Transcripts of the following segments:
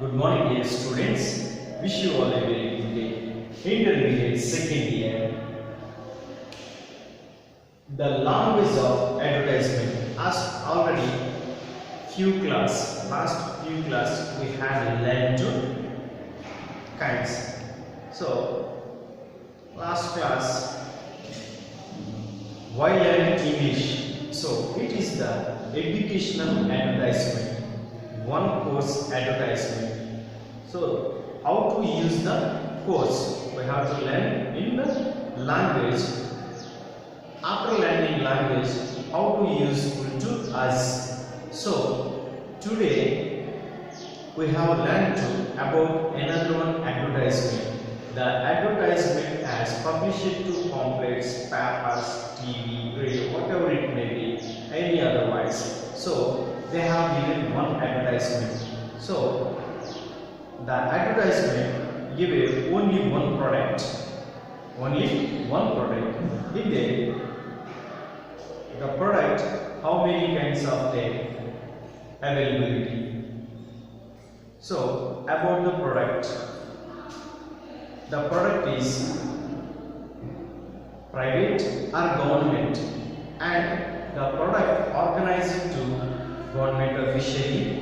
Good morning, dear students. Wish you all a very good day. Intermediate second year. The language of advertisement. As already last few class we have learned two kinds. So last class, why learn English? So it is the educational advertisement. One course advertisement. So how to use the course? We have to learn in the language. After learning language, how to use to us. So today we have learned about another one advertisement. The advertisement has published to pamphlets, papers, TV, radio, whatever it may be, any otherwise. So they have given one advertisement. So the advertisement give only one product. Only one product. In the product, how many kinds of the availability. So about the product. The product is private or government, and the product organized to government officially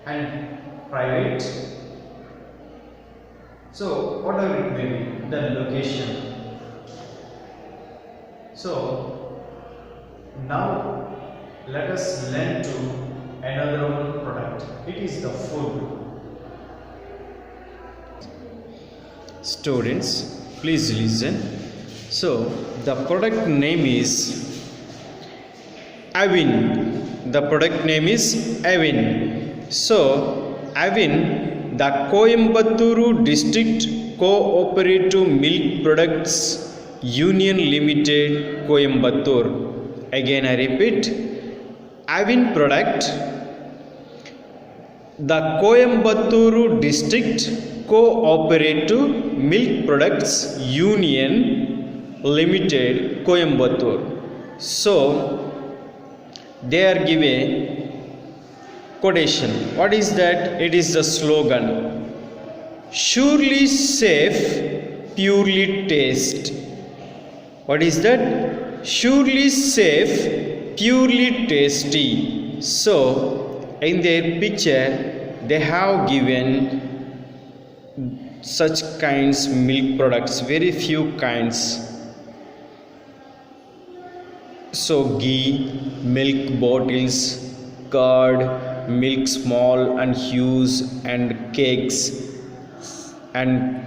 and private. So whatever it may be, the location. So now let us learn to another one product. It is the food. Students, please listen. So the product name is Avin. The product name is Avin. So Avin, the Coimbatore District Cooperative Milk Products Union Limited, Coimbatore. Again I repeat, Avin product, the Coimbatore District Cooperative Milk Products Union Limited, Coimbatore. So they are given quotation. What is that? It is the slogan. Surely safe, purely taste. What is that? Surely safe, purely tasty. So in their picture they have given such kinds milk products, very few kinds. So ghee, milk bottles, curd, milk small and huge, and cakes, and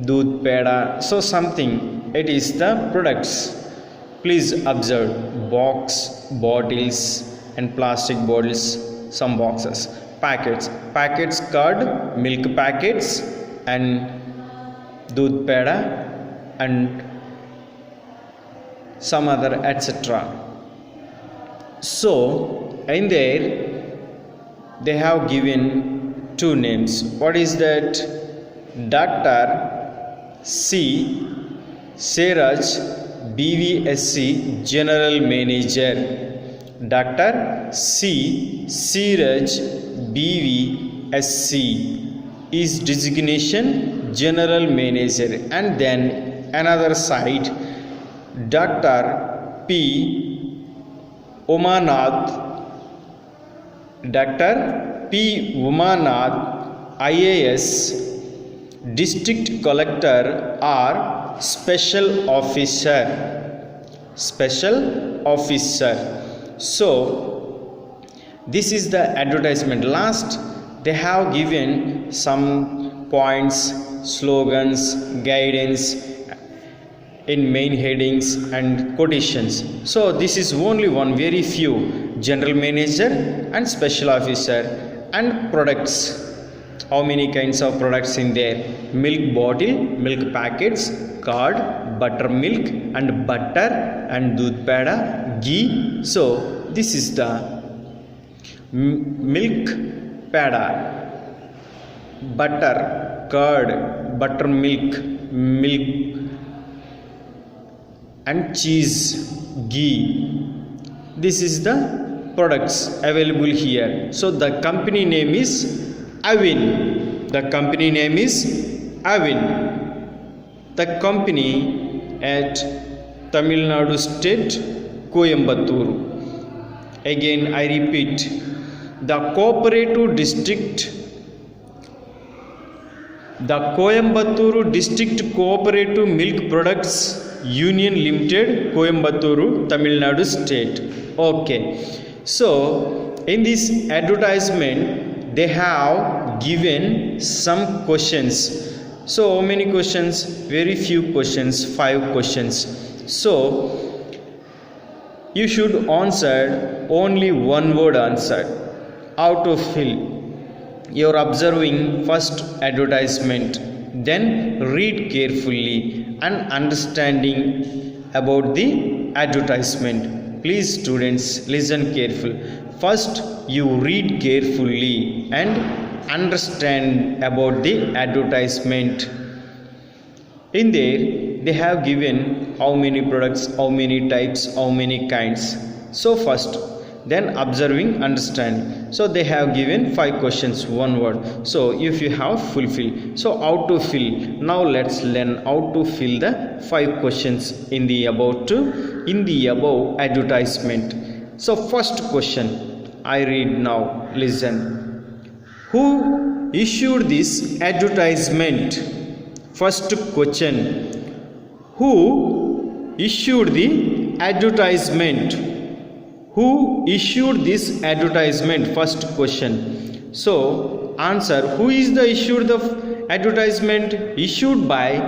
doodh peda. So something, it is the products. Please observe box, bottles and plastic bottles, some boxes, packets, curd, milk packets, and doodh peda and some other etc. So in there they have given two names. What is that? Dr. C. Siraj, BVSC General Manager. Dr. C. Siraj, BVSC is designation General Manager. And then another side, Dr. P. Umanath, Dr. P. Umanath, IAS, District Collector or Special Officer. Special Officer. So this is the advertisement. Last they have given some points, slogans, guidance in main headings and quotations. So this is only one, very few. General Manager and Special Officer and products. How many kinds of products in there? Milk bottle, milk packets, curd, buttermilk and butter and doodh peda, ghee. So this is the milk peda, butter, curd, buttermilk, milk and cheese, ghee. This is the products available here. So the company name is Avin. The company name is Avin. The company at Tamil Nadu state, Coimbatore. Again I repeat, the cooperative district, the Coimbatore District Cooperative Milk Products Union Limited, Coimbatore, Tamil Nadu state. Okay, so in this advertisement they have given some questions. So how many questions? Very few questions, 5 questions. So you should answer only one word answer. How to fill? You are observing first advertisement, then read carefully and understanding about the advertisement. Please students, listen carefully. First you read carefully and understand about the advertisement. In there they have given how many products, how many types, how many kinds. So first, then observing, understanding. So they have given 5 questions, 1 word. So if you have fulfill, so how to fill? Now let's learn how to fill the 5 questions in the above advertisement. So first question I read now, listen. Who issued this advertisement? First question, who issued the advertisement? Who issued this advertisement? First question. So answer, who is the issued the advertisement? Issued by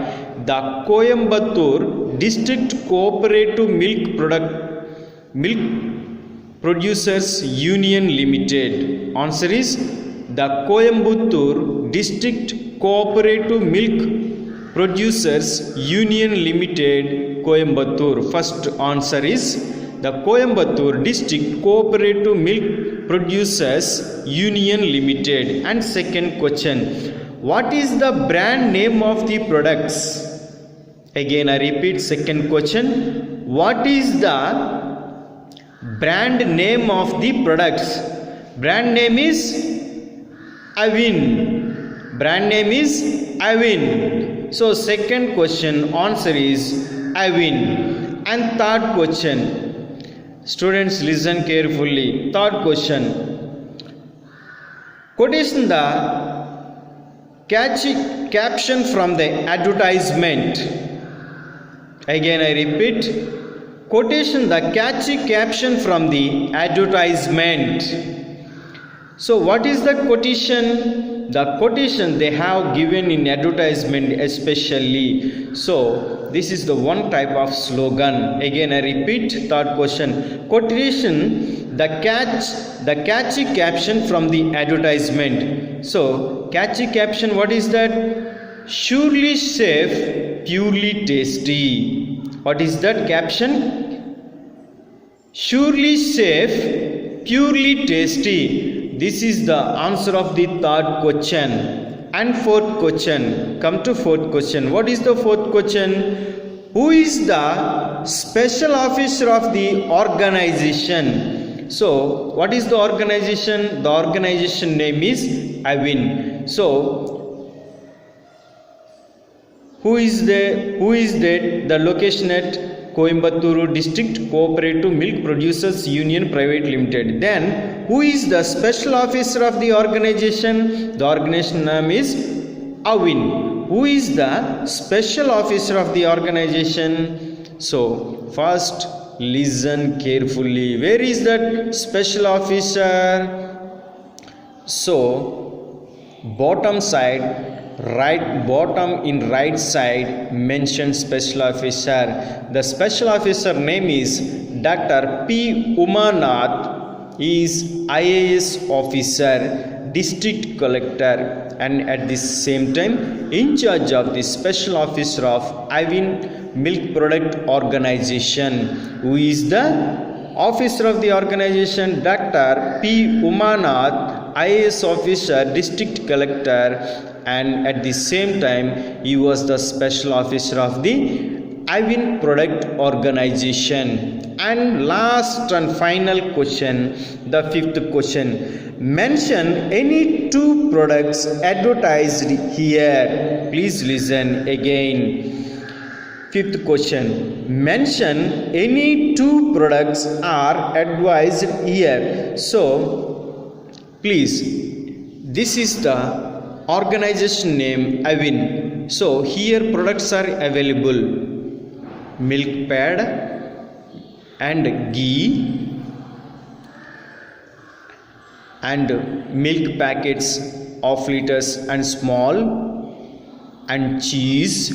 the Coimbatore District Cooperative Milk Producers Union Limited. Answer is the Coimbatore District Cooperative Milk Producers Union Limited, Coimbatore. First answer is the Coimbatore District Cooperative Milk Producers Union Limited. And second question, what is the brand name of the products? Again I repeat, second question, what is the brand name of the products? Brand name is Avin. Brand name is Avin. So second question answer is Avin. And third question, students listen carefully. Third question, quotation the catchy caption from the advertisement. Again I repeat, quotation the catchy caption from the advertisement. So what is the quotation? The quotation they have given in advertisement especially. So this is the one type of slogan. Again I repeat, third question, quotation the catchy caption from the advertisement. So catchy caption, what is that? Surely safe, purely tasty. What is that caption? Surely safe, purely tasty. This is the answer of the third question. And fourth question, come to fourth question. What is the fourth question? Who is the special officer of the organization? So what is the organization? The organization name is Avin. So who is that? The location at Coimbatore District Cooperative Milk Producers Union Private Limited. Then who is the special officer of the organization? The organization name is Avin. Who is the special officer of the organization? So first listen carefully. Where is that special officer? So bottom side, right bottom in right side mention special officer. The special officer name is Dr. P. Umanath. He is IAS officer, district collector, and at the same time in charge of the special officer of Avin Milk Product Organization. Who is the officer of the organization? Dr. P. Umanath, IAS officer, district collector, and at the same time he was the special officer of the Avin product organization. And last and final question, the fifth question. Mention any two products advertised here. Please listen again. Fifth question. Mention any two products are advertised here. So, please, this is the organization name Avin. So, here products are available. Milk pad and ghee and milk packets of liters and small and cheese,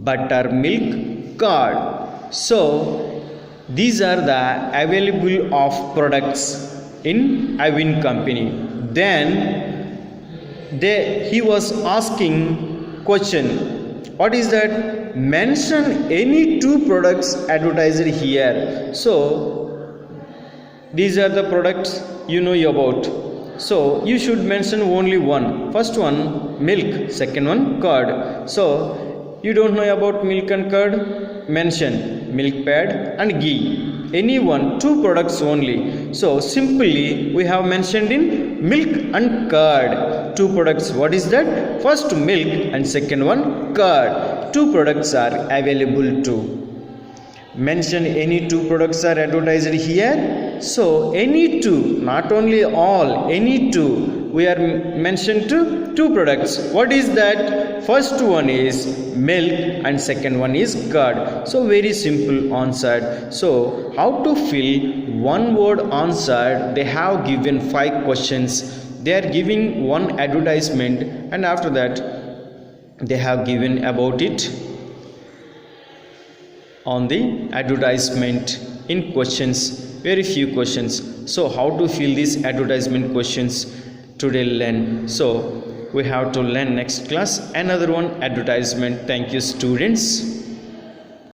buttermilk, curd. So these are the available of products in Avin company. Then he was asking question, what is that? Mention any two products advertised here. So these are the products you know about. So you should mention only one. First one milk, second one curd. So you don't know about milk and curd? Mention milk pad and ghee. Any one, two products only. So simply we have mentioned in milk and curd. Two products. What is that? First milk and second one curd. Two products are available too. Mention any two products are advertised here. So any two, not only all, any two. We are mentioned to two products. What is that? First one is milk and second one is curd. So very simple answer. So how to fill one word answer? They have given 5 questions. They are giving one advertisement and after that they have given about it on the advertisement in questions, very few questions. So how to fill these advertisement questions today learn. So we have to learn next class another one advertisement. Thank you students.